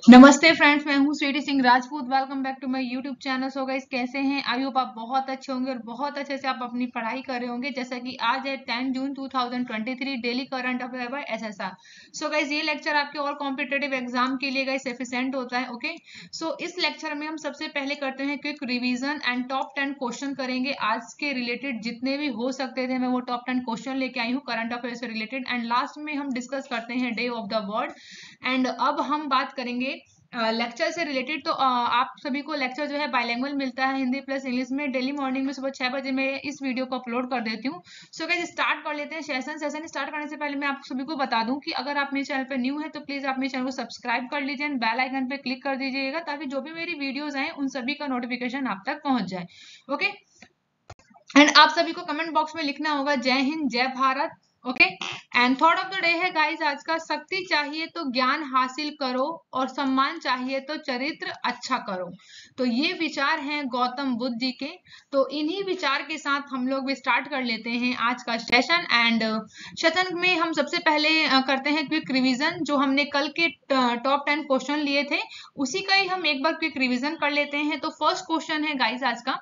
नमस्ते फ्रेंड्स, मैं हूं Sweety Singh Rajput. Welcome back to my YouTube channel. So guys, कैसे हैं? आई होप आप बहुत अच्छे होंगे और बहुत अच्छे से आप अपनी पढ़ाई कर रहे होंगे। जैसा कि आज है 10 June 2023, daily current affair by SSR. So guys, ये लेक्चर आपके और कॉम्पिटेटिव एग्जाम के लिए गाइस एफिशिएंट होता है। ओके, सो इस लेक्चर में हम सबसे पहले करते हैं quick revision and top 10 question करेंगे। आज के रिलेटेड जितने भी हो सकते थे, मैं वो टॉप 10 क्वेश्चन लेके आई हूँ करंट अफेयर से रिलेटेड। एंड लास्ट में हम डिस्कस करते हैं day of the word. And अब हम बात करेंगे लेक्चर से रिलेटेड। तो आप सभी को लेक्चर जो है बाइलिंगुअल मिलता है, हिंदी प्लस इंग्लिश में। डेली मॉर्निंग में सुबह 6 बजे मैं इस वीडियो को अपलोड कर देती हूँ। सो गाइस, स्टार्ट कर लेते हैं सेशन स्टार्ट करने से पहले मैं आप सभी को बता दूं कि अगर आप मेरे चैनल पे न्यू है तो प्लीज आप मेरे चैनल को सब्सक्राइब कर लीजिए एंड बेल आइकन पे क्लिक कर दीजिएगा, ताकि जो भी मेरी वीडियोज आए उन सभी का नोटिफिकेशन आप तक पहुंच जाए। ओके, एंड आप सभी को कमेंट बॉक्स में लिखना होगा जय हिंद, जय Bharat. Okay, and thought of the day है गाइस आज का, शक्ति चाहिए तो ज्ञान हासिल करो और सम्मान चाहिए तो चरित्र अच्छा करो। तो ये विचार हैं गौतम बुद्ध जी के। तो इन्हीं विचार के साथ हम लोग भी स्टार्ट कर लेते हैं आज का सेशन। एंड सेशन में हम सबसे पहले करते हैं क्विक रिवीजन। जो हमने कल के टॉप 10 क्वेश्चन लिए थे, उसी का ही हम एक बार क्विक रिवीजन कर लेते हैं। तो फर्स्ट क्वेश्चन है गाइस आज का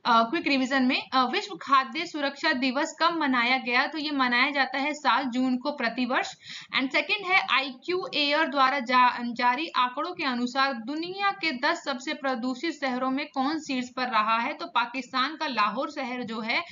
क्विक रिवीजन में, विश्व खाद्य सुरक्षा दिवस कब मनाया गया? तो ये मनाया जाता है 7 जून को प्रतिवर्ष। एंड सेकंड है, IQ एयर द्वारा जारी आंकड़ों के अनुसार दुनिया के 10 सबसे प्रदूषित शहरों में कौन शीर्ष पर रहा है? तो पाकिस्तान का लाहौर शहर जो है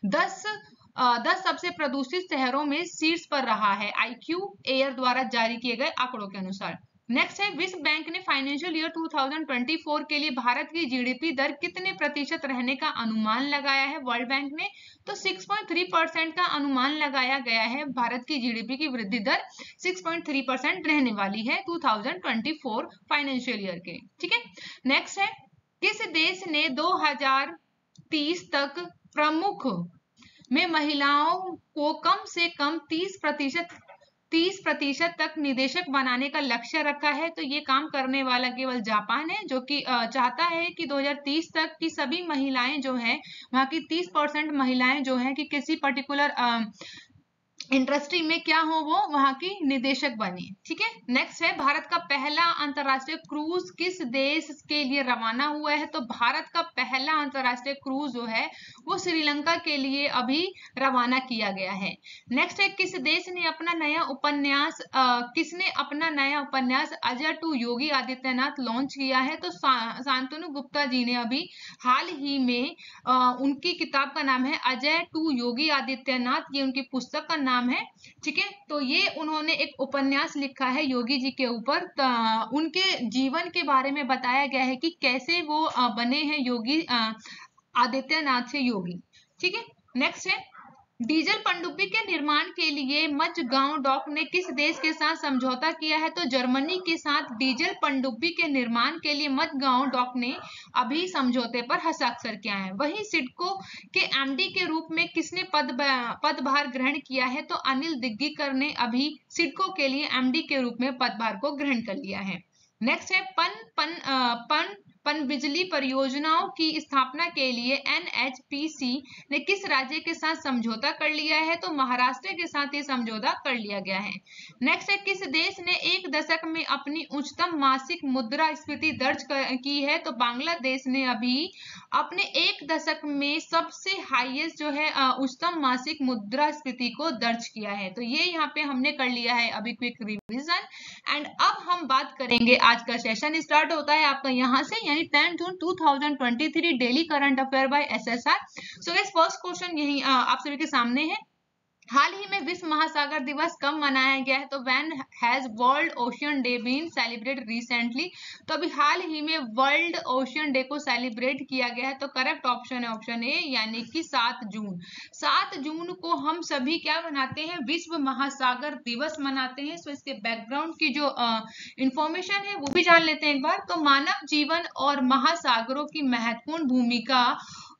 10 सबसे प्रदूषित शहरों में शीर्ष पर रहा है, IQ एयर द्वारा जारी किए गए आंकड़ों के अनुसार। नेक्स्ट है, विश्व बैंक ने फाइनेंशियल ईयर 2024 के लिए भारत की जीडीपी दर कितने प्रतिशत रहने का अनुमान लगाया है वर्ल्ड बैंक ने? तो 6.3% का अनुमान लगाया गया है। भारत की जीडीपी की वृद्धि दर 6.3% रहने वाली है 2024 फाइनेंशियल ईयर के। ठीक है, नेक्स्ट है, किस देश ने 2030 तक प्रमुख में महिलाओं को कम से कम 30% तक निदेशक बनाने का लक्ष्य रखा है? तो ये काम करने वाला केवल जापान है, जो कि चाहता है कि 2030 तक की सभी महिलाएं जो है, वहां की 30% महिलाएं जो है कि किसी पर्टिकुलर इंडस्ट्री में क्या हो, वो वहां की निदेशक बने। ठीक है, नेक्स्ट है, भारत का पहला अंतरराष्ट्रीय क्रूज किस देश के लिए रवाना हुआ है? तो भारत का पहला अंतरराष्ट्रीय क्रूज जो है वो श्रीलंका के लिए अभी रवाना किया गया है। नेक्स्ट है, किस देश ने अपना नया उपन्यास किसने अपना नया उपन्यास अजय टू योगी आदित्यनाथ लॉन्च किया है? तो शांतनु गुप्ता जी ने अभी हाल ही में उनकी किताब का नाम है अजय टू योगी आदित्यनाथ, ये उनकी पुस्तक का नाम है। ठीक है, तो ये उन्होंने एक उपन्यास लिखा है योगी जी के ऊपर। उनके जीवन के बारे में बताया गया है कि कैसे वो बने हैं योगी आदित्यनाथ से योगी। ठीक है, नेक्स्ट है, डीजल पनडुब्बी के निर्माण के लिए मझगांव डॉक ने किस देश के साथ समझौता किया है? तो जर्मनी के साथ डीजल पनडुब्बी के निर्माण के लिए मझगांव डॉक ने अभी समझौते पर हस्ताक्षर किया है। वहीं सिडको के एमडी के रूप में किसने पदभार ग्रहण किया है? तो अनिल दिग्गीकर ने अभी सिडको के लिए एमडी के रूप में पदभार को ग्रहण कर लिया है। नेक्स्ट है, पनबिजली परियोजनाओं की स्थापना के लिए NHPC ने किस राज्य के साथ समझौता कर लिया है? तो महाराष्ट्र के साथ ये समझौता कर लिया गया है। नेक्स्ट है, किस देश ने एक दशक में अपनी उच्चतम मासिक मुद्रास्फीति दर्ज की है? तो बांग्लादेश ने अभी अपने एक दशक में सबसे हाईएस्ट जो है उच्चतम मासिक मुद्रास्फीति को दर्ज किया है। तो ये यहाँ पे हमने कर लिया है अभी क्विक रिवीजन। एंड अब हम बात करेंगे, आज का सेशन स्टार्ट होता है आपका यहाँ से, यानी 10 June 2023 daily current affair by SSR. So guys, first question यही आप सभी के सामने है, हाल ही में विश्व महासागर दिवस कब मनाया गया है? तो when has world ocean day been celebrated recently? तो अभी हाल ही में वर्ल्ड ओशियन डे को सेलिब्रेट किया गया है। तो करेक्ट ऑप्शन है ऑप्शन ए, यानी कि 7 जून। 7 जून को हम सभी क्या मनाते हैं? विश्व महासागर दिवस मनाते हैं। सो इसके बैकग्राउंड की जो इंफॉर्मेशन है वो भी जान लेते हैं एक बार। तो मानव जीवन और महासागरों की महत्वपूर्ण भूमिका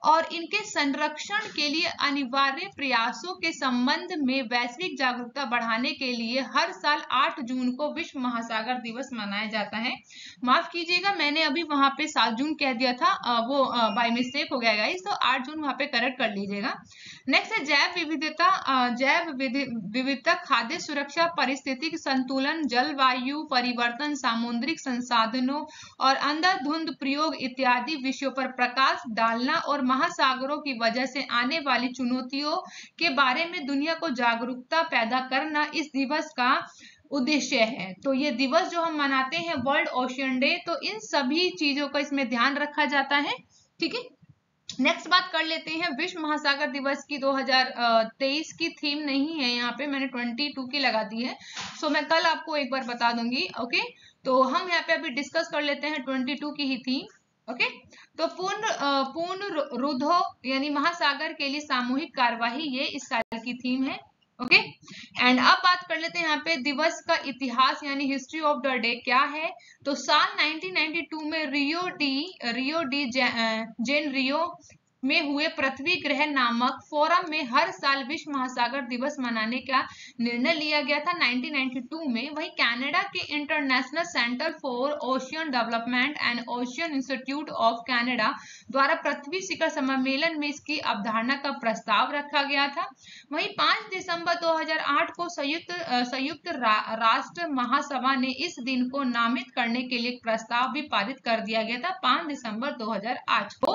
और इनके संरक्षण के लिए अनिवार्य प्रयासों के संबंध में वैश्विक जागरूकता बढ़ाने के लिए हर साल 8 जून को विश्व महासागर दिवस मनाया जाता है। माफ कीजिएगा, मैंने अभी वहां पे 7 जून कह दिया था, वो बाय मिस्टेक हो गया गाइस, तो 8 जून वहां पे करेक्ट कर लीजिएगा। नेक्स्ट है जैव विविधता। जैव विविधता, खाद्य सुरक्षा, पारिस्थितिक संतुलन, जलवायु परिवर्तन, सामुद्रिक संसाधनों और अंधाधुंध प्रयोग इत्यादि विषयों पर प्रकाश डालना और महासागरों की वजह से आने वाली चुनौतियों के बारे में दुनिया को जागरूकता पैदा करना इस दिवस का उद्देश्य है। तो ये दिवस जो हम मनाते हैं वर्ल्ड ओशियन डे, तो इन सभी चीजों का इसमें ध्यान रखा जाता है। ठीक है, नेक्स्ट बात कर लेते हैं विश्व महासागर दिवस की। 2023 की थीम नहीं है यहाँ पे, मैंने 22 की लगा दी है, सो मैं कल आपको एक बार बता दूंगी। ओके, तो हम यहाँ पे अभी डिस्कस कर लेते हैं 22 की ही थीम। ओके, तो पूर्ण रुद्धो यानी महासागर के लिए सामूहिक कार्यवाही, ये इस साल की थीम है। ओके, एंड अब बात कर लेते हैं यहाँ पे दिवस का इतिहास यानी हिस्ट्री ऑफ द डे क्या है। तो साल 1992 में रियो डी जेनरियो में हुए पृथ्वी ग्रह नामक फोरम में हर साल विश्व महासागर दिवस मनाने का निर्णय लिया गया था 1992 में। वहीं कनाडा के international centre for ocean development and ocean institute of Canada द्वारा पृथ्वी शिखर सम्मेलन में इसकी अवधारणा का प्रस्ताव रखा गया था। वहीं 5 दिसंबर 2008 को संयुक्त राष्ट्र महासभा ने इस दिन को नामित करने के लिए प्रस्ताव भी पारित कर दिया गया था 5 दिसंबर 2008 को।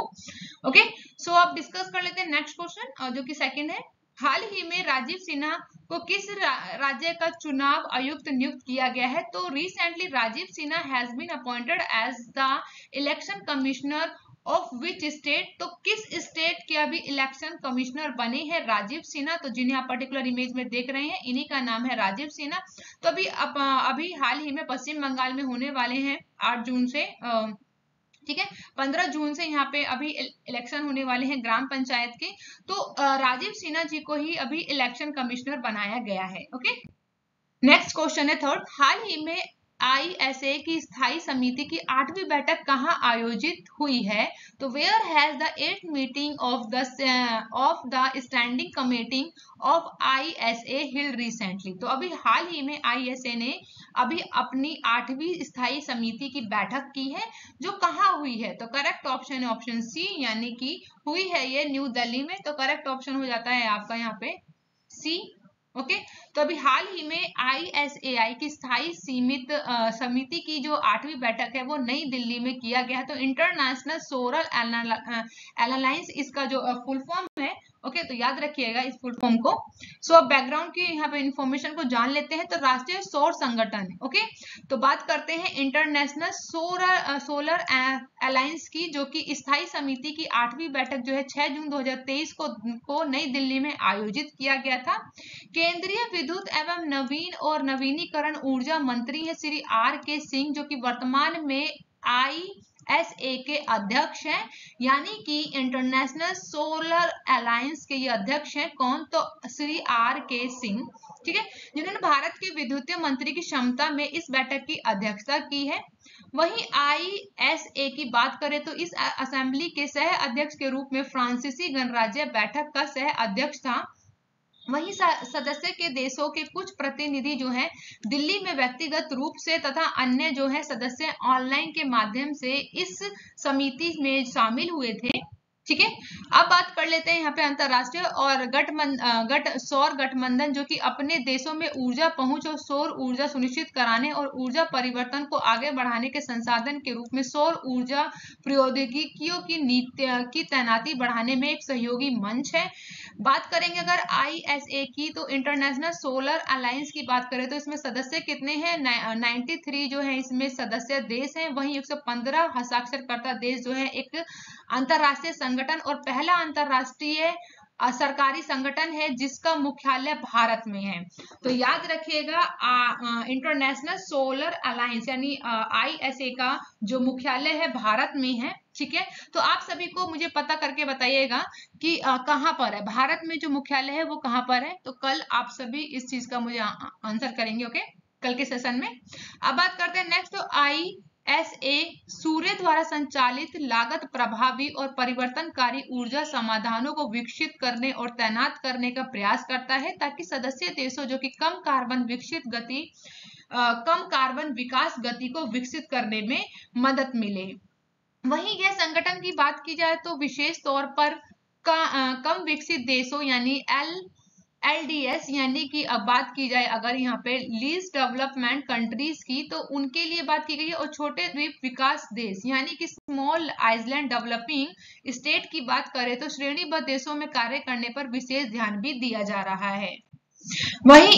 ओके, सो अब डिस्कस कर लेते हैं नेक्स्ट क्वेश्चन, जो कि सेकंड है। हाल ही में राजीव सिन्हा को किस राज्य का चुनाव आयुक्त नियुक्त किया गया है। तो recently Rajiv Sinha has been appointed as the election commissioner of which state. तो किस स्टेट के अभी इलेक्शन कमिश्नर बने हैं राजीव सिन्हा। तो जिन्हें आप पर्टिकुलर इमेज में देख रहे हैं इन्हीं का नाम है राजीव सिन्हा। तो अभी हाल ही में पश्चिम बंगाल में होने वाले हैं 8 जून से, ठीक है, 15 जून से यहाँ पे अभी इलेक्शन होने वाले हैं ग्राम पंचायत के। तो राजीव सिन्हा जी को ही अभी इलेक्शन कमिश्नर बनाया गया है। ओके, नेक्स्ट क्वेश्चन है थर्ड। हाल ही में ISA की स्थायी समिति की 8वीं बैठक कहाँ आयोजित हुई है। तो where has the 8th meeting of the standing committee of ISA held recently. तो अभी हाल ही में ISA ने अभी अपनी 8वीं स्थायी समिति की बैठक की है, जो कहाँ हुई है। तो करेक्ट ऑप्शन है ऑप्शन सी, यानी कि हुई है ये न्यू दिल्ली में। तो करेक्ट ऑप्शन हो जाता है आपका यहाँ पे सी। ओके, तो अभी हाल ही में ISAI की स्थायी समिति की जो 8वीं बैठक है वो नई दिल्ली में किया गया है। तो इंटरनेशनल सोलर अलायंस इसका जो फुल फॉर्म है। ओके, तो याद रखिएगा इस फुल फॉर्म को। सो अब बैकग्राउंड की यहाँ पे इंफॉर्मेशन को जान लेते हैं। तो राष्ट्रीय सौर संगठन, ओके, तो बात करते हैं इंटरनेशनल सोलर अलायंस की, जो कि स्थायी समिति की 8वीं बैठक जो है 6 जून 2023 को नई दिल्ली में आयोजित किया गया था। केंद्रीय विद्युत एवं नवीन और नवीनीकरण ऊर्जा मंत्री है श्री RK सिंह, जो कि वर्तमान में ISA के अध्यक्ष हैं, यानी कि इंटरनेशनल सोलर अलायंस के ये अध्यक्ष हैं। कौन? तो श्री RK सिंह, ठीक है, जिन्होंने भारत के विद्युतीय मंत्री की क्षमता में इस बैठक की अध्यक्षता की है। वहीं ISA की बात करें तो इस असेंबली के सह अध्यक्ष के रूप में फ्रांसीसी गणराज्य बैठक का सह अध्यक्ष था। वहीं सदस्य के देशों के कुछ प्रतिनिधि जो हैं दिल्ली में व्यक्तिगत रूप से तथा अन्य जो है सदस्य ऑनलाइन के माध्यम से इस समिति में शामिल हुए थे। ठीक है, अब बात कर लेते हैं यहाँ पे अंतरराष्ट्रीय और सौर गठबंधन, जो कि अपने देशों में ऊर्जा पहुंच और सौर ऊर्जा सुनिश्चित कराने और ऊर्जा परिवर्तन को आगे बढ़ाने के संसाधन के रूप में सौर ऊर्जा प्रौद्योगिकियों की तैनाती बढ़ाने में एक सहयोगी मंच है। बात करेंगे अगर ISA की, तो इंटरनेशनल सोलर अलायंस की बात करें तो इसमें सदस्य कितने हैं? 93 जो है इसमें सदस्य देश हैं। वहीं 115 हस्ताक्षरकर्ता देश जो है एक अंतरराष्ट्रीय संगठन और पहला अंतरराष्ट्रीय सरकारी संगठन है जिसका मुख्यालय भारत में है। तो याद रखिएगा इंटरनेशनल सोलर अलायंस यानी ISA का जो मुख्यालय है भारत में है। ठीक है, तो आप सभी को मुझे पता करके बताइएगा कि कहां पर है, भारत में जो मुख्यालय है वो कहां पर है। तो कल आप सभी इस चीज का मुझे आंसर करेंगे, ओके, कल के सेशन में। अब बात करते हैं नेक्स्ट, ISA सूर्य द्वारा संचालित लागत प्रभावी और परिवर्तनकारी ऊर्जा समाधानों को विकसित करने और तैनात करने का प्रयास करता है, ताकि सदस्य देशों जो कि कम कार्बन विकास गति को विकसित करने में मदद मिले। वहीं यह संगठन की बात की जाए तो विशेष तौर पर कम विकसित देशों यानी LDS यानी कि अब बात की जाए अगर यहाँ पे लीस्ट डेवलपमेंट कंट्रीज की, तो उनके लिए बात की गई है। और छोटे द्वीप विकास देश यानी कि स्मॉल आइलैंड डेवलपिंग स्टेट की बात करें तो श्रेणीबद्ध देशों में कार्य करने पर विशेष ध्यान भी दिया जा रहा है। वहीं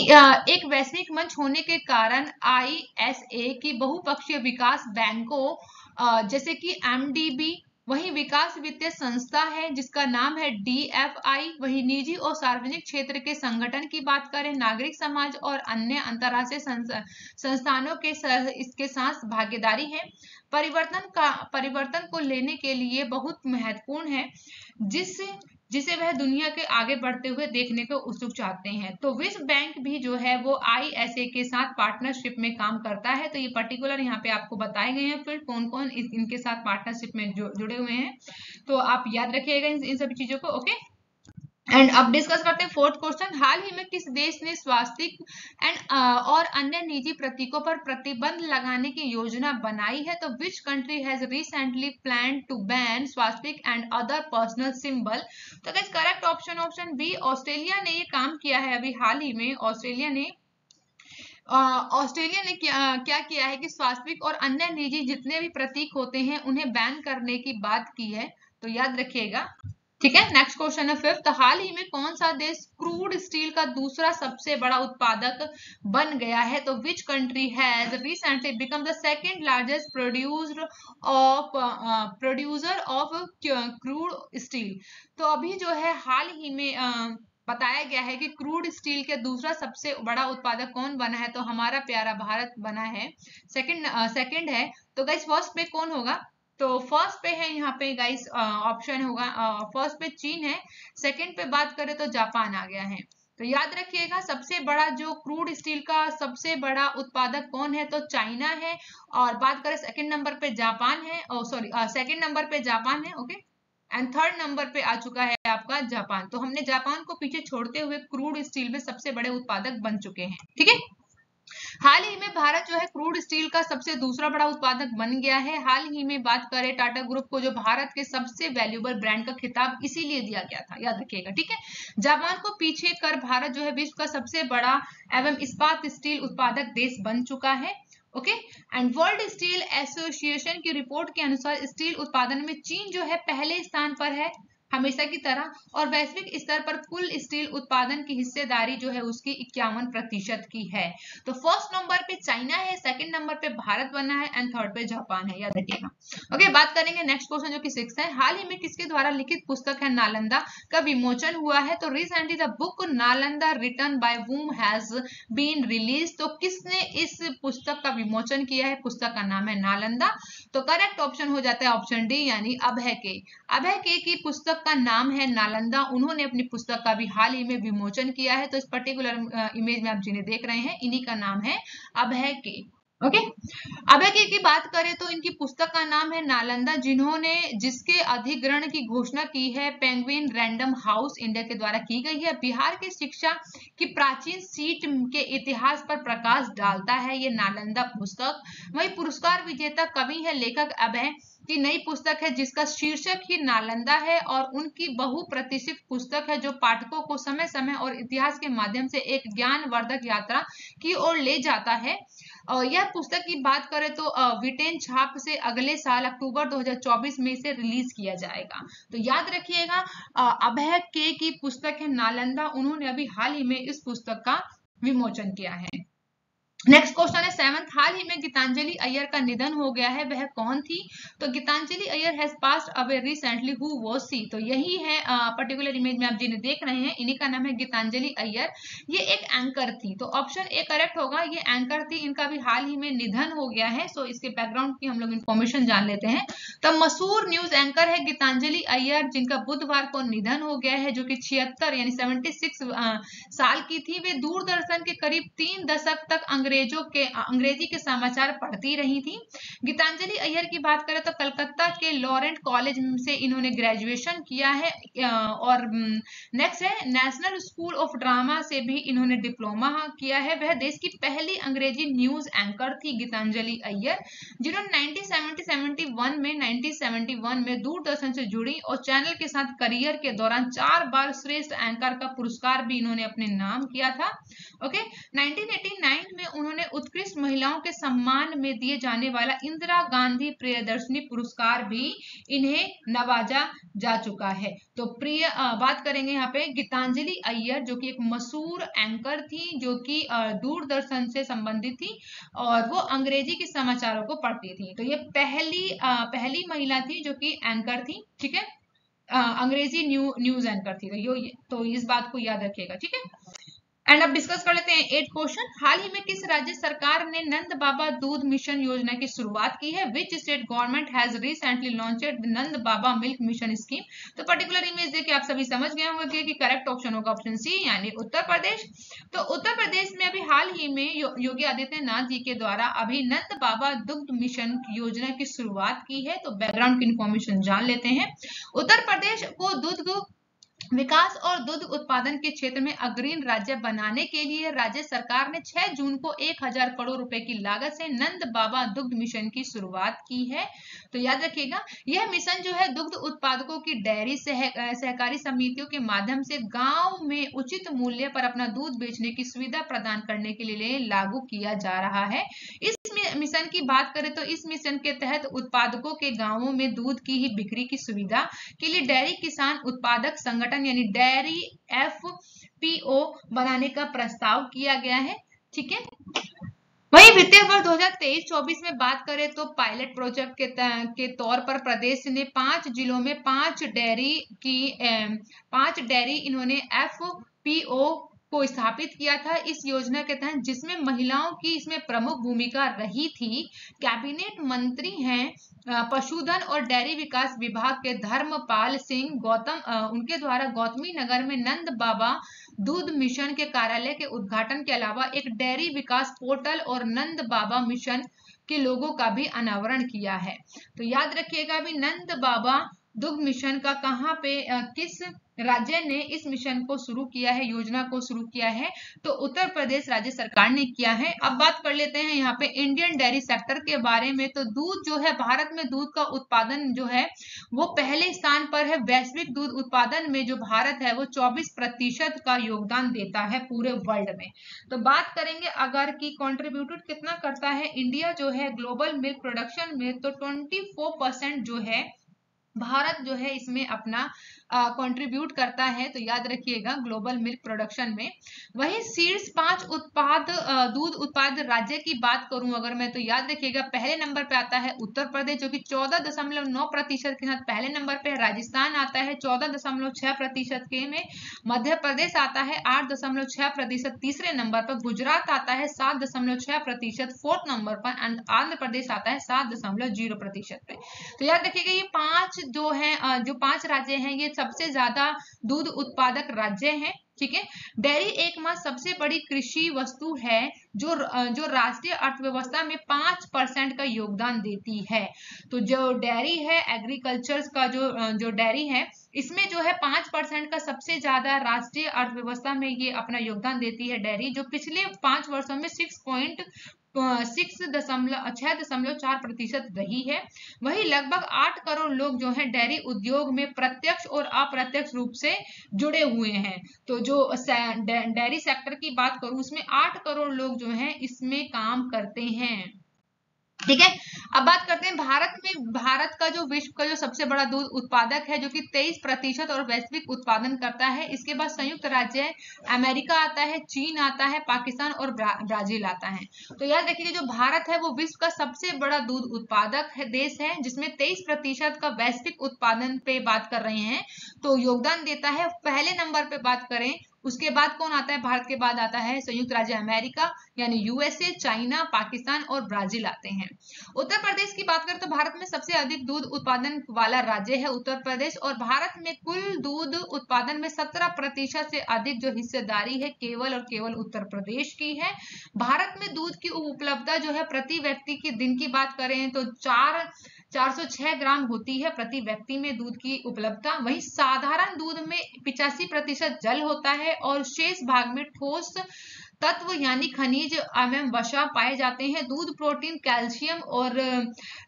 एक वैश्विक मंच होने के कारण ISA की बहुपक्षीय विकास बैंकों जैसे कि MDB, वही विकास वित्तीय संस्था है जिसका नाम है DFI, वही निजी और सार्वजनिक क्षेत्र के संगठन की बात करें, नागरिक समाज और अन्य अंतर्राष्ट्रीय संस्थानों के इसके साथ भागीदारी है। परिवर्तन को लेने के लिए बहुत महत्वपूर्ण है, जिसे वह दुनिया के आगे बढ़ते हुए देखने को उत्सुक चाहते हैं। तो विश्व बैंक भी जो है वो ISA के साथ पार्टनरशिप में काम करता है। तो ये पर्टिकुलर यहाँ पे आपको बताए गए हैं फिर कौन कौन इनके साथ पार्टनरशिप में जुड़े हुए हैं, तो आप याद रखिएगा इन सभी चीजों को। ओके, एंड अब डिस्कस करते हैं फोर्थ क्वेश्चन। हाल ही में किस देश ने स्वास्थ्य और अन्य निजी प्रतीकों पर प्रतिबंध लगाने की योजना बनाई है? तो which country has recently plan to ban swastika and other personal symbol? तो guys correct option B, Australia ने ये काम किया है अभी हाल ही में। ऑस्ट्रेलिया ने क्या किया है कि स्वास्तिक और अन्य निजी जितने भी प्रतीक होते हैं उन्हें बैन करने की बात की है, तो याद रखिएगा। ठीक है, नेक्स्ट क्वेश्चन है फिफ्थ। हाल ही में कौन सा देश क्रूड स्टील का दूसरा सबसे बड़ा उत्पादक बन गया है? तो which country has recently become the second largest producer of crude steel? तो अभी जो है हाल ही में बताया गया है कि क्रूड स्टील के दूसरा सबसे बड़ा उत्पादक कौन बना है? तो हमारा प्यारा भारत बना है। सेकंड है। तो गाइस फर्स्ट पे कौन होगा? तो फर्स्ट पे है यहाँ पे गाइस ऑप्शन होगा, फर्स्ट पे चीन है, सेकंड पे बात करें तो जापान आ गया है। तो याद रखिएगा सबसे बड़ा जो क्रूड स्टील का सबसे बड़ा उत्पादक कौन है? तो चाइना है। और बात करें सेकंड नंबर पे जापान है, सेकंड नंबर पे जापान है। ओके, एंड थर्ड नंबर पे आ चुका है आपका जापान। तो हमने जापान को पीछे छोड़ते हुए क्रूड स्टील में सबसे बड़े उत्पादक बन चुके हैं। ठीक है, हाल ही में भारत जो है क्रूड स्टील का सबसे दूसरा बड़ा उत्पादक बन गया है। हाल ही में बात करें टाटा ग्रुप को जो भारत के सबसे वैल्यूएबल ब्रांड का खिताब इसीलिए दिया गया था, याद रखिएगा। ठीक है, जापान को पीछे कर भारत जो है विश्व का सबसे बड़ा एवं इस्पात स्टील उत्पादक देश बन चुका है। Okay, and world steel association की रिपोर्ट के अनुसार स्टील उत्पादन में चीन जो है पहले स्थान पर है हमेशा की तरह, और वैश्विक स्तर पर कुल स्टील उत्पादन की हिस्सेदारी जो है उसकी 51% की है। तो फर्स्ट नंबर पे चाइना है, सेकंड नंबर पे भारत बना है एंड थर्ड पे जापान है, याद रखिएगा। ओके, बात करेंगे नेक्स्ट क्वेश्चन जो कि 6 है। हाल ही में किसके द्वारा लिखित पुस्तक है नालंदा का विमोचन हुआ है? तो recently the book Nalanda written by वूम हैज बीन रिलीज। तो किसने इस पुस्तक का विमोचन किया है? पुस्तक का नाम है नालंदा। तो करेक्ट ऑप्शन हो जाता है ऑप्शन डी यानी अभय के की पुस्तक का नाम है नालंदा। उन्होंने अपनी पुस्तक का भी हाल ही में विमोचन किया है। तो इस पर्टिकुलर इमेज में आप जिन्हें देख रहे हैं इन्हीं का नाम है अभय के। ओके, अभय के की बात करें तो इनकी पुस्तक का नाम है नालंदा, जिसके अधिग्रहण की घोषणा की है पेंगुइन रैंडम हाउस इंडिया के द्वारा की गई है। बिहार के शिक्षा की प्राचीन सीट के इतिहास पर प्रकाश डालता है ये नालंदा पुस्तक। वही पुरस्कार विजेता कवि है लेखक अभय की नई पुस्तक है जिसका शीर्षक ही नालंदा है, और उनकी बहुप्रतीक्षित पुस्तक है जो पाठकों को समय समय और इतिहास के माध्यम से एक ज्ञानवर्धक यात्रा की ओर ले जाता है। यह पुस्तक की बात करें तो विटेन छाप से अगले साल अक्टूबर 2024 में इसे रिलीज किया जाएगा। तो याद रखिएगा अभय के की पुस्तक है नालंदा, उन्होंने अभी हाल ही में इस पुस्तक का विमोचन किया है। नेक्स्ट क्वेश्चन है 7th। हाल ही में गीतांजलि अय्यर का निधन हो गया है, वह कौन थी? तो Geetanjali Iyer has passed away recently, who was she? तो यही है पर्टिकुलर इमेज में आप जिन्हें देख रहे हैं इन्हीं का नाम है गीतांजलि अय्यर। ये एक एंकर थी, तो ऑप्शन ए करेक्ट होगा, ये एंकर थी, इनका भी हाल ही में निधन हो गया है। सो इसके बैकग्राउंड की हम लोग इन्फॉर्मेशन जान लेते हैं। तो मशहूर न्यूज एंकर है गीतांजलि अय्यर, जिनका बुधवार को निधन हो गया है, जो कि 76 यानी 76 साल की थी। वे दूरदर्शन के करीब 3 दशक तक अंग्रेजी के समाचार पढ़ती रही थी। गीतांजलि अय्यर की बात करें तो कलकत्ता के लॉरेंट कॉलेज से इन्होंने ग्रेजुएशन किया है, और नेक्स्ट है नेशनल स्कूल ऑफ ड्रामा से भी इन्होंने डिप्लोमा किया है। वह देश की पहली अंग्रेजी न्यूज एंकर थी गीतांजलि अय्यर, जिन्होंने 1971 में दूरदर्शन से जुड़ी और चैनल के साथ करियर के दौरान 4 बार श्रेष्ठ एंकर का पुरस्कार भी इन्होंने अपने नाम किया था। ओके, 1989 में उन्होंने उत्कृष्ट महिलाओं के सम्मान में दिए जाने वाला इंदिरा गांधी प्रियदर्शनी पुरस्कार भी इन्हें नवाजा जा चुका है। तो बात करेंगे यहाँ पे गीतांजलि अय्यर, जो कि एक मशहूर एंकर थी, जो कि दूरदर्शन से संबंधित थी और वो अंग्रेजी के समाचारों को पढ़ती थी। तो ये पहली महिला थी जो कि एंकर थी, ठीक है, अंग्रेजी न्यूज एंकर थी। तो इस बात को याद रखिएगा, ठीक है। एंड अब डिस्कस कर लेते हैं 8 क्वेश्चन। हाल ही में किस राज्य सरकार ने नंद बाबा दूध मिशन योजना की शुरुआत की है? Which state government has recently launched Nand Baba milk mission scheme? तो पर्टिकुलर इमेज देखिए आप सभी समझ गए होंगे कि करेक्ट ऑप्शन होगा ऑप्शन सी, यानी उत्तर प्रदेश। तो उत्तर प्रदेश में अभी हाल ही में योगी आदित्यनाथ जी के द्वारा अभी नंद बाबा दुग्ध मिशन योजना की शुरुआत की है। तो बैकग्राउंड की इंफॉर्मेशन जान लेते हैं। उत्तर प्रदेश को दूध विकास और दूध उत्पादन के क्षेत्र में अग्रणी राज्य बनाने के लिए राज्य सरकार ने 6 जून को 1000 करोड़ रुपए की लागत से नंद बाबा दुग्ध मिशन की शुरुआत की है। तो याद रखिएगा, यह मिशन जो है दुग्ध उत्पादकों की डेयरी सहकारी समितियों के माध्यम से गांव में उचित मूल्य पर अपना दूध बेचने की सुविधा प्रदान करने के लिए लागू किया जा रहा है। इस मिशन की बात करें तो इस मिशन के तहत उत्पादकों के गांवों में दूध की ही बिक्री की सुविधा के लिए डेयरी किसान उत्पादक संगठन यानी डेयरी एफपीओ बनाने का प्रस्ताव किया गया है, ठीक है। वही वित्तीय वर्ष 2023-24 में बात करें तो पायलट प्रोजेक्ट के तौर पर प्रदेश ने 5 जिलों में 5 डेयरी इन्होंने एफपीओ को स्थापित किया था इस योजना के तहत, जिसमें महिलाओं की इसमें प्रमुख भूमिका रही थी। कैबिनेट मंत्री हैं पशुधन और डेयरी विकास विभाग के धर्मपाल सिंह गौतम, उनके द्वारा गौतमी नगर में नंद बाबा दूध मिशन के कार्यालय के उद्घाटन के अलावा एक डेयरी विकास पोर्टल और नंद बाबा मिशन के लोगों का भी अनावरण किया है। तो याद रखिएगा, अभी नंद बाबा दुग्ध मिशन का कहाँ पे किस राज्य ने इस मिशन को शुरू किया है, योजना को शुरू किया है? तो उत्तर प्रदेश राज्य सरकार ने किया है। अब बात कर लेते हैं यहाँ पे इंडियन डेयरी सेक्टर के बारे में। तो दूध जो है, भारत में दूध का उत्पादन जो है वो पहले स्थान पर है। वैश्विक दूध उत्पादन में जो भारत है वो 24% का योगदान देता है पूरे वर्ल्ड में। तो बात करेंगे अगर की कॉन्ट्रीब्यूटेड कितना करता है इंडिया जो है ग्लोबल मिल्क प्रोडक्शन में, तो 24% जो है भारत जो है इसमें अपना कंट्रीब्यूट करता है। तो याद रखिएगा ग्लोबल मिल्क प्रोडक्शन में। वही शीर्ष 5 दूध उत्पाद राज्य की बात करूं अगर मैं, तो याद रखिएगा पहले नंबर पे आता है उत्तर प्रदेश जो कि 14.9% के साथ पहले नंबर पे। राजस्थान आता है 14.6% के में। मध्य प्रदेश आता है 8.6%, तीसरे नंबर पर। गुजरात आता है 7.6%, फोर्थ नंबर पर। एंड आंध्र प्रदेश आता है 7.0% पे। तो याद रखिएगा ये 5 जो है जो 5 राज्य हैं ये सबसे ज्यादा दूध उत्पादक राज्य हैं, ठीक है। डेयरी एकमात्र सबसे बड़ी कृषि वस्तु है जो राष्ट्रीय अर्थव्यवस्था में 5% का योगदान देती है। तो जो डेयरी है, एग्रीकल्चर का जो डेयरी है, इसमें जो है 5% का सबसे ज्यादा राष्ट्रीय अर्थव्यवस्था में ये अपना योगदान देती है डेयरी, जो पिछले 5 वर्षों में 6.4% रही है। वही लगभग 8 करोड़ लोग जो है डेयरी उद्योग में प्रत्यक्ष और अप्रत्यक्ष रूप से जुड़े हुए हैं। तो जो डेयरी सेक्टर की बात करूं उसमें 8 करोड़ लोग जो हैं इसमें काम करते हैं, ठीक है। अब बात करते हैं भारत का जो विश्व का जो सबसे बड़ा दूध उत्पादक है जो कि 23% और वैश्विक उत्पादन करता है। इसके बाद संयुक्त राज्य अमेरिका आता है, चीन आता है, पाकिस्तान और ब्राजील आता है। तो याद रखिए जो भारत है वो विश्व का सबसे बड़ा दूध उत्पादक देश है, जिसमें 23% का वैश्विक उत्पादन पे बात कर रहे हैं तो योगदान देता है। पहले नंबर पे बात करें उसके बाद कौन आता है? भारत के बाद आता है संयुक्त राज्य अमेरिका यानी यूएसए, चाइना, पाकिस्तान और ब्राजील आते हैं। उत्तर प्रदेश की बात करें तो भारत में सबसे अधिक दूध उत्पादन वाला राज्य है उत्तर प्रदेश, और भारत में कुल दूध उत्पादन में 17% से अधिक जो हिस्सेदारी है केवल और केवल उत्तर प्रदेश की है। भारत में दूध की उपलब्धता जो है प्रति व्यक्ति की दिन की बात करें तो 406 ग्राम होती है प्रति व्यक्ति में दूध की उपलब्धता। वहीं साधारण दूध में 85% जल होता है और शेष भाग में ठोस तत्व यानी खनिज एवं वसा पाए जाते हैं। दूध प्रोटीन, कैल्शियम और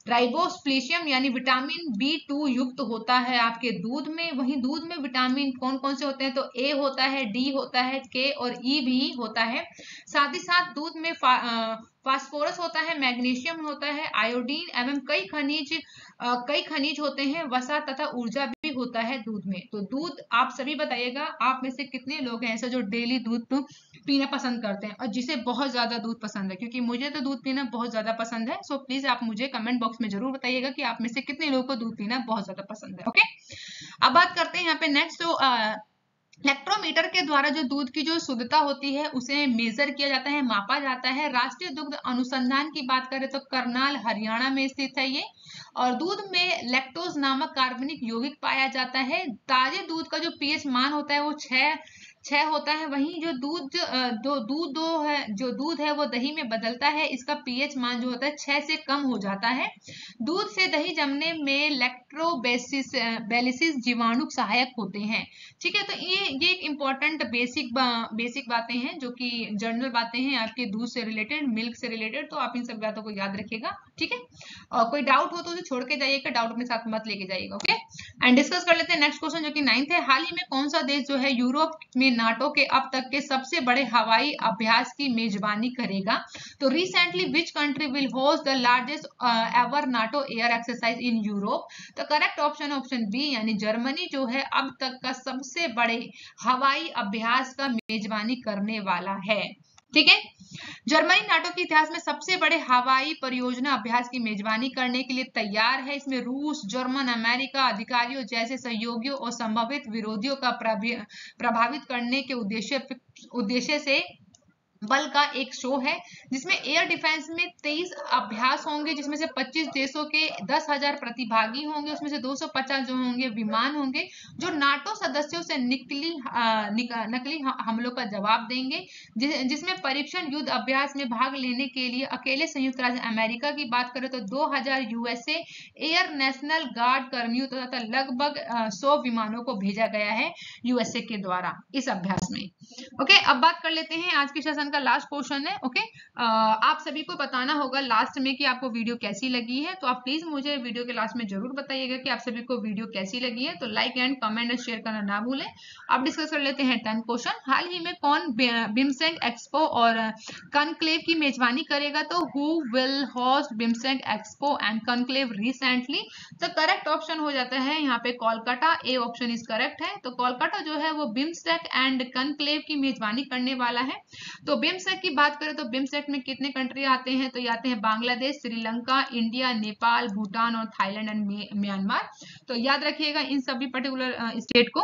राइबोफ्लेविन यानी विटामिन B2 युक्त होता है आपके दूध में। वहीं दूध में विटामिन कौन कौन से होते हैं? तो ए होता है, डी होता है, के और ई भी होता है। साथ ही साथ दूध में फास्फोरस होता है, मैग्नीशियम होता है, आयोडीन एवं कई खनिज होते हैं। वसा तथा ऊर्जा भी होता है दूध में। तो दूध आप सभी बताइएगा, आप में से कितने लोग हैं ऐसे जो डेली दूध पीना पसंद करते हैं और जिसे बहुत ज्यादा दूध पसंद है? क्योंकि मुझे तो दूध पीना बहुत ज्यादा पसंद है। सो प्लीज आप मुझे कमेंट बॉक्स में जरूर बताइएगा कि आप में से कितने लोगों को दूध पीना बहुत ज्यादा पसंद है। ओके, अब बात करते हैं यहाँ पे नेक्स्ट। तो इलेक्ट्रोमीटर के द्वारा जो दूध की जो शुद्धता होती है उसे मेजर किया जाता है, मापा जाता है। राष्ट्रीय दुग्ध अनुसंधान की बात करें तो करनाल हरियाणा में स्थित है ये। और दूध में लैक्टोज नामक कार्बनिक यौगिक पाया जाता है। ताजे दूध का जो पीएच मान होता है वो 6 होता है। वहीं जो दूध है वो दही में बदलता है, इसका पीएच मान जो होता है 6 से कम हो जाता है। दूध से दही जमने में लैक्टोबैसिलस जीवाणु सहायक होते हैं। ठीक है, तो ये एक इम्पोर्टेंट बेसिक बातें हैं जो कि जनरल बातें हैं आपके दूध से रिलेटेड, मिल्क से रिलेटेड। तो आप इन सब बातों को याद रखिएगा। ठीक है, और कोई डाउट हो तो उसे छोड़ के जाइएगा, डाउट अपने साथ मत लेके जाइएगा। ओके, एंड डिस्कस कर लेते हैं नेक्स्ट क्वेश्चन जो कि 9th है। हाल ही में कौन सा देश जो है यूरोप में नाटो के अब तक के सबसे बड़े हवाई अभ्यास की मेजबानी करेगा? तो recently which country will host the largest ever NATO air exercise in Europe? तो करेक्ट ऑप्शन बी यानी जर्मनी जो है अब तक का सबसे बड़े हवाई अभ्यास का मेजबानी करने वाला है। ठीक है, जर्मनी नाटो के इतिहास में सबसे बड़े हवाई परियोजना अभ्यास की मेजबानी करने के लिए तैयार है। इसमें रूस, जर्मन, अमेरिका अधिकारियों जैसे सहयोगियों और संभावित विरोधियों का प्रभावित करने के उद्देश्य से बल का एक शो है, जिसमें एयर डिफेंस में 23 अभ्यास होंगे, जिसमें से 25 देशों के 10,000 प्रतिभागी होंगे। उसमें से 250 जो होंगे विमान होंगे जो नाटो सदस्यों से नकली हमलों का जवाब देंगे। जिसमें परीक्षण युद्ध अभ्यास में भाग लेने के लिए अकेले संयुक्त राज्य अमेरिका की बात करें तो 2000 यूएसए एयर नेशनल गार्ड कर्मियों तथा लगभग 100 विमानों को भेजा गया है यूएसए के द्वारा इस अभ्यास में। ओके, अब बात कर लेते हैं आज के सेशन का लास्ट क्वेश्चन है। ओके, आप सभी को बताना होगा लास्ट में कि आपको वीडियो कैसी लगी है। तो आप प्लीज मुझे वीडियो के लास्ट में जरूर बताइएगा कि आप सभी को वीडियो कैसी लगी है। तो like and comment and share करना ना भूलें। अब डिस्कस कर लेते हैं 10 क्वेश्चन। हाल ही में कौन बिमस्टेक एक्सपो और कॉन्क्लेव की मेजबानी करेगा? तो who will host BIMSTEC expo and conclave recently? तो करेक्ट ऑप्शन हो जाता है यहाँ पे Kolkata. A option is correct है। तो कोलकाता जो है वो बिमस्टेक एंड कॉन्क्लेव की मेजबानी करने वाला है। तो बिमस्टेक की बात करें तो बिमस्टेक में कितने कंट्री आते हैं? तो ये आते हैं बांग्लादेश, श्रीलंका, इंडिया, नेपाल, भूटान और थाईलैंड एंड म्यांमार। तो याद रखिएगा इन सभी पर्टिकुलर स्टेट को।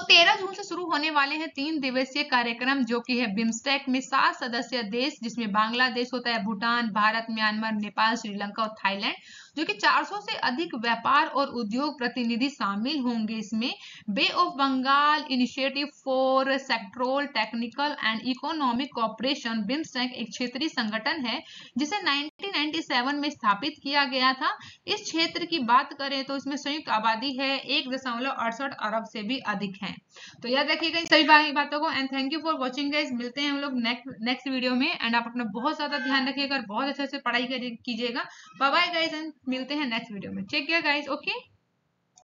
13 जून से शुरू होने वाले हैं 3 दिवसीय कार्यक्रम जो कि है बिमस्टेक में 7 सदस्य देश, जिसमें बांग्लादेश होता है, भूटान, भारत, म्यांमार, नेपाल, श्रीलंका और थाईलैंड, जो कि 400 से अधिक व्यापार और उद्योग प्रतिनिधि शामिल होंगे। इसमें bay of Bengal initiative for sectoral technical and economic cooperation BIMSTEC एक क्षेत्रीय संगठन है जिसे 1997 में स्थापित किया गया था। इस क्षेत्र की बात करें तो इसमें संयुक्त आबादी है 1.68 अरब से भी अधिक है। तो याद रखिएगा इन सभी बातों को। And thank you for watching guys. मिलते हैं हम लोग नेक्स्ट वीडियो में। एंड आप अपना बहुत ज्यादा ध्यान रखिएगा और बहुत अच्छे से पढ़ाई कीजिएगा। बाय बाय गाइस, एंड मिलते हैं नेक्स्ट वीडियो में। Take care guys. ओके।